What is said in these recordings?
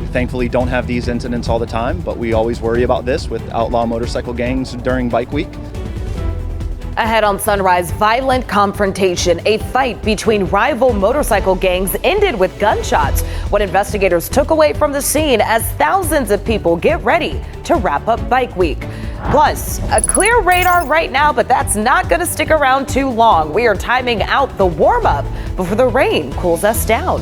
thankfully don't have these incidents all the time, but we always worry about this with outlaw motorcycle gangs during Bike Week. Ahead on Sunrise, violent confrontation. A fight between rival motorcycle gangs ended with gunshots. What investigators took away from the scene as thousands of people get ready to wrap up Bike Week. Plus, a clear radar right now, but that's not going to stick around too long. We are timing out the warm-up before the rain cools us down.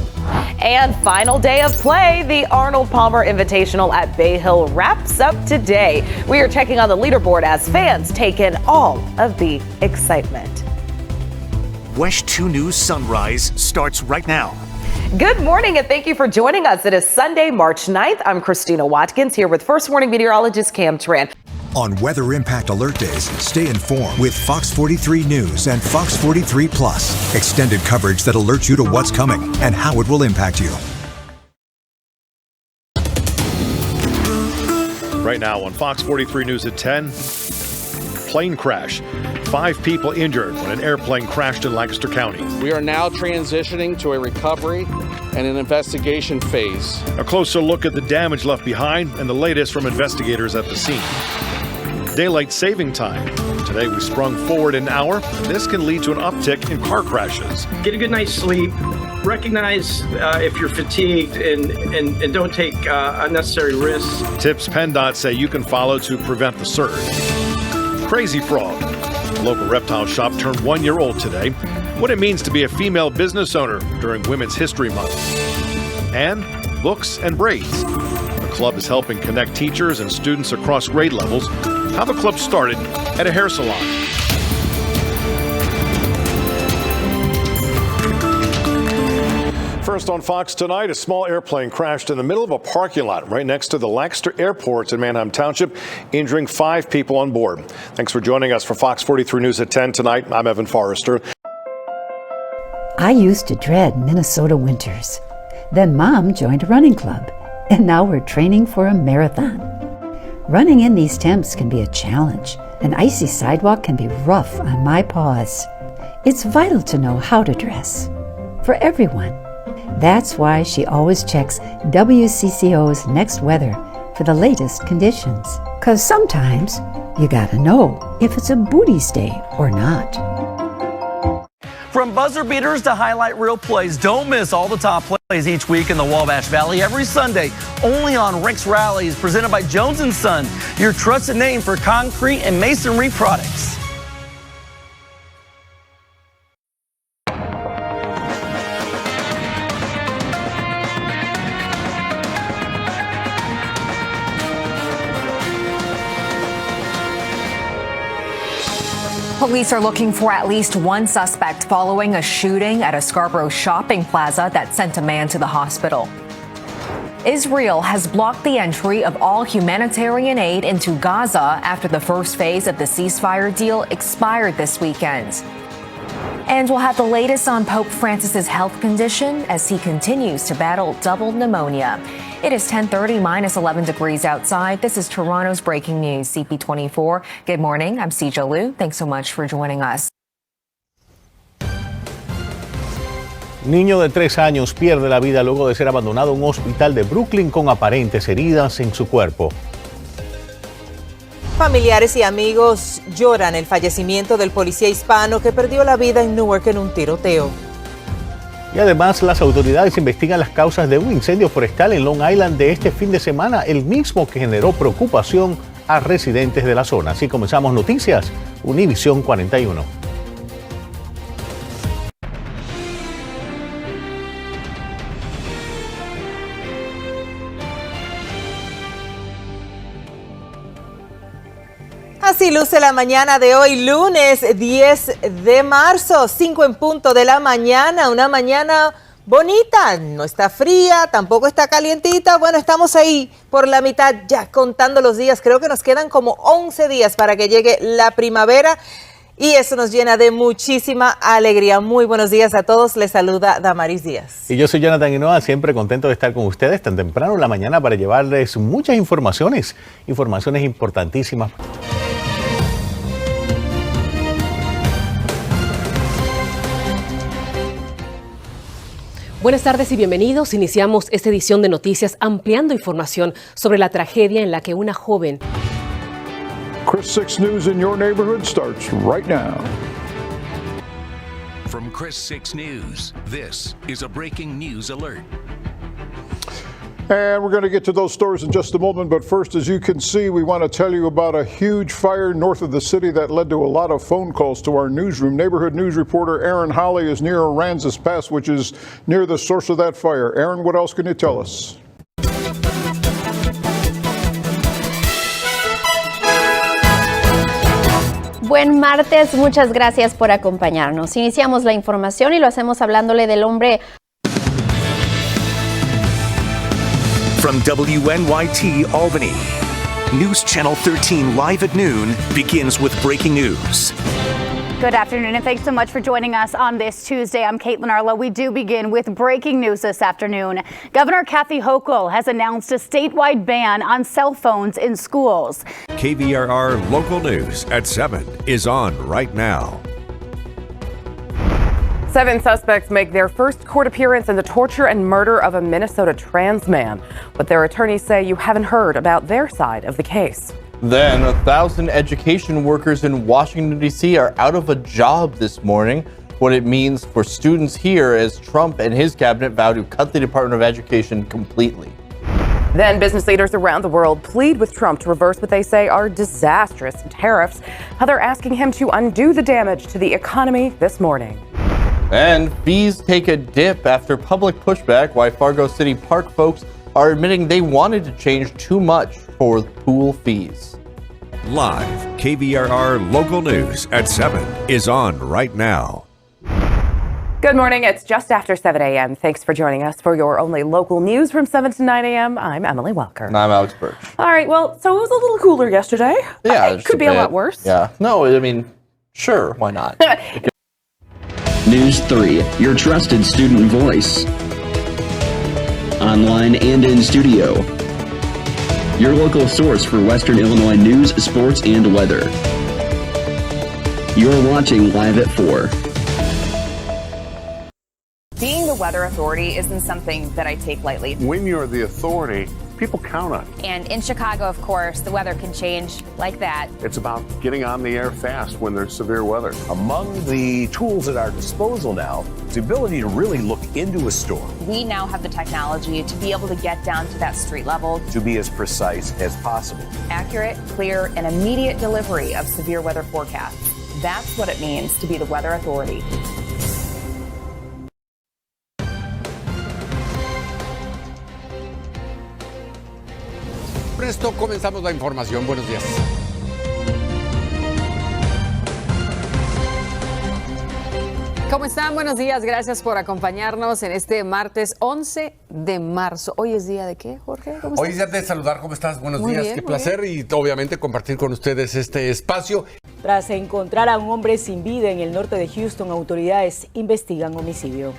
And final day of play, the Arnold Palmer Invitational at Bay Hill wraps up today. We are checking on the leaderboard as fans take in all of the excitement. WESH 2 News Sunrise starts right now. Good morning and thank you for joining us. It is Sunday, March 9th. I'm Christina Watkins here with First Warning meteorologist Cam Tran. On Weather Impact Alert Days, stay informed with Fox 43 News and Fox 43 Plus. Extended coverage that alerts you to what's coming and how it will impact you. Right now on Fox 43 News at 10, plane crash. 5 people injured when an airplane crashed in Lancaster County. We are now transitioning to a recovery and an investigation phase. A closer look at the damage left behind and the latest from investigators at the scene. Daylight saving time. Today we sprung forward an hour. This can lead to an uptick in car crashes. Get a good night's sleep. Recognize if you're fatigued and don't take unnecessary risks. Tips PennDOT say you can follow to prevent the surge. Crazy frog. A local reptile shop turned 1 year old today. What it means to be a female business owner during Women's History Month. And books and braids. The club is helping connect teachers and students across grade levels. How the club started at a hair salon. First on Fox tonight, a small airplane crashed in the middle of a parking lot right next to the Lancaster Airport in Manheim Township, injuring 5 people on board. Thanks for joining us for Fox 43 News at 10 tonight. I'm Evan Forrester. I used to dread Minnesota winters. Then Mom joined a running club, and now we're training for a marathon. Running in these temps can be a challenge. An icy sidewalk can be rough on my paws. It's vital to know how to dress. For everyone. That's why she always checks WCCO's Next Weather for the latest conditions. 'Cause sometimes you gotta know if it's a booties day or not. From buzzer beaters to highlight reel plays, don't miss all the top plays each week in the Wabash Valley every Sunday, only on Rick's Rallies, presented by Jones & Son, your trusted name for concrete and masonry products. Police are looking for at least one suspect following a shooting at a Scarborough shopping plaza that sent a man to the hospital. Israel has blocked the entry of all humanitarian aid into Gaza after the first phase of the ceasefire deal expired this weekend. And we'll have the latest on Pope Francis's health condition as he continues to battle double pneumonia. It is 10:30, minus 11 degrees outside. This is Toronto's breaking news, CP24. Good morning. I'm Sija Liu. Thanks so much for joining us. Niño de 3 años pierde la vida luego de ser abandonado en un hospital de Brooklyn con aparentes heridas en su cuerpo. Familiares y amigos lloran el fallecimiento del policía hispano que perdió la vida en Newark en un tiroteo. Y además, las autoridades investigan las causas de un incendio forestal en Long Island de este fin de semana, el mismo que generó preocupación a residentes de la zona. Así comenzamos Noticias, Univisión 41. Así luce la mañana de hoy, lunes 10 de marzo, 5 en punto de la mañana, una mañana bonita, no está fría, tampoco está calientita, bueno, estamos ahí por la mitad ya contando los días, creo que nos quedan como 11 días para que llegue la primavera y eso nos llena de muchísima alegría. Muy buenos días a todos, les saluda Damaris Díaz. Y yo soy Jonathan Hinoa, siempre contento de estar con ustedes tan temprano en la mañana para llevarles muchas informaciones importantísimas. Buenas tardes y bienvenidos. Iniciamos esta edición de noticias ampliando información sobre la tragedia en la que una joven... Chris 6 News in your neighborhood starts right now. From Chris 6 News, this is a breaking news alert. And we're going to get to those stories in just a moment, but first, as you can see, we want to tell you about a huge fire north of the city that led to a lot of phone calls to our newsroom. Neighborhood news reporter Aaron Holly is near Aransas Pass, which is near the source of that fire. Aaron, what else can you tell us? Buen martes, muchas gracias por acompañarnos. Iniciamos la información y lo hacemos hablándole del hombre. From WNYT Albany, News Channel 13 live at noon begins with breaking news. Good afternoon, and thanks so much for joining us on this Tuesday. I'm Caitlin Arlo. We do begin with breaking news this afternoon. Governor Kathy Hochul has announced a statewide ban on cell phones in schools. KVRR Local News at 7 is on right now. 7 suspects make their first court appearance in the torture and murder of a Minnesota trans man. But their attorneys say you haven't heard about their side of the case. Then 1,000 education workers in Washington, D.C. are out of a job this morning. What it means for students here as Trump and his cabinet vow to cut the Department of Education completely. Then business leaders around the world plead with Trump to reverse what they say are disastrous tariffs. How they're asking him to undo the damage to the economy this morning. And fees take a dip after public pushback why Fargo City Park folks are admitting they wanted to change too much for pool fees. Live, KVRR Local News at 7 is on right now. Good morning. It's just after 7 a.m. Thanks for joining us for your only local news from 7 to 9 a.m. I'm Emily Welker. And I'm Alex Birch. All right. Well, so it was a little cooler yesterday. Yeah, it could be a lot worse. Yeah. No, I mean, sure. Why not? News 3, your trusted student voice. Online and in studio. Your local source for Western Illinois news, sports, and weather. You're watching Live at 4. Being the weather authority isn't something that I take lightly. When you're the authority, people count on you. And in Chicago, of course, the weather can change like that. It's about getting on the air fast when there's severe weather. Among the tools at our disposal now is the ability to really look into a storm. We now have the technology to be able to get down to that street level. To be as precise as possible. Accurate, clear, and immediate delivery of severe weather forecasts. That's what it means to be the weather authority. Con esto comenzamos la información. Buenos días. ¿Cómo están? Buenos días. Gracias por acompañarnos en este martes 11 de marzo. ¿Hoy es día de qué, Jorge? ¿Cómo estás? Hoy es día de saludar. ¿Cómo estás? Buenos Muy días. bien, Qué muy placer y obviamente compartir con ustedes este espacio. Tras encontrar a un hombre sin vida en el norte de Houston, autoridades investigan homicidio.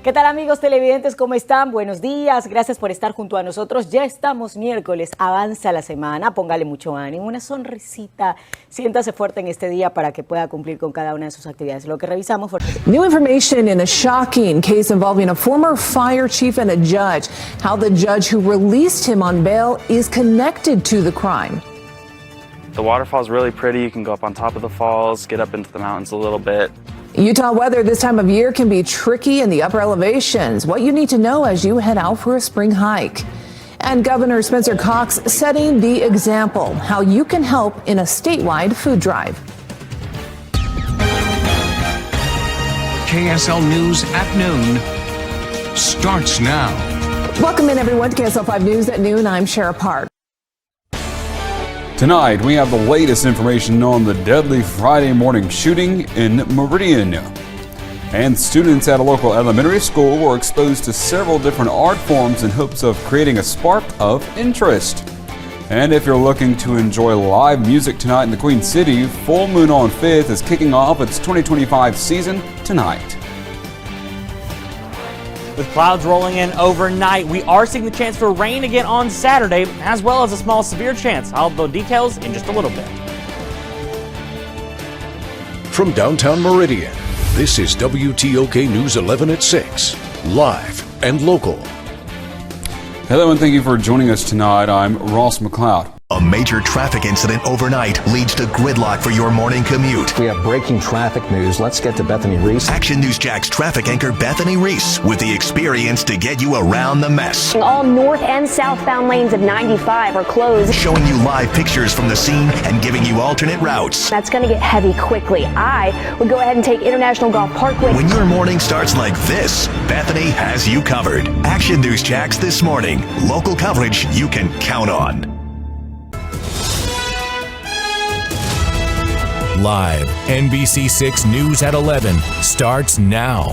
¿Qué tal, amigos televidentes? ¿Cómo están? Buenos días. Gracias por estar junto a nosotros. Ya estamos miércoles. Avanza la semana. Póngale mucho ánimo, una sonrisita. Siéntase fuerte en este día para que pueda cumplir con cada una de sus actividades. Lo que revisamos fue... New information in a shocking case involving a former fire chief and a judge. How the judge who released him on bail is connected to the crime. The waterfall is really pretty. You can go up on top of the falls, get up into the mountains a little bit. Utah weather this time of year can be tricky in the upper elevations. What you need to know as you head out for a spring hike. And Governor Spencer Cox setting the example, how you can help in a statewide food drive. KSL News at noon starts now. Welcome in, everyone, to KSL 5 News at noon. I'm Shara Park. Tonight, we have the latest information on the deadly Friday morning shooting in Meridian. And students at a local elementary school were exposed to several different art forms in hopes of creating a spark of interest. And if you're looking to enjoy live music tonight in the Queen City, Full Moon on 5th is kicking off its 2025 season tonight. With clouds rolling in overnight, we are seeing the chance for rain again on Saturday, as well as a small severe chance. I'll have the details in just a little bit. From downtown Meridian, this is WTOK News 11 at 6, live and local. Hello and thank you for joining us tonight. I'm Ross McLeod. A major traffic incident overnight leads to gridlock for your morning commute. We have breaking traffic news. Let's get to Bethany Reese. Action News Jack's traffic anchor Bethany Reese with the experience to get you around the mess. All north and southbound lanes of 95 are closed. Showing you live pictures from the scene and giving you alternate routes. That's going to get heavy quickly. I would go ahead and take International Golf Parkway. When your morning starts like this, Bethany has you covered. Action News Jack's This Morning. Local coverage you can count on. Live, NBC6 News at 11 starts now.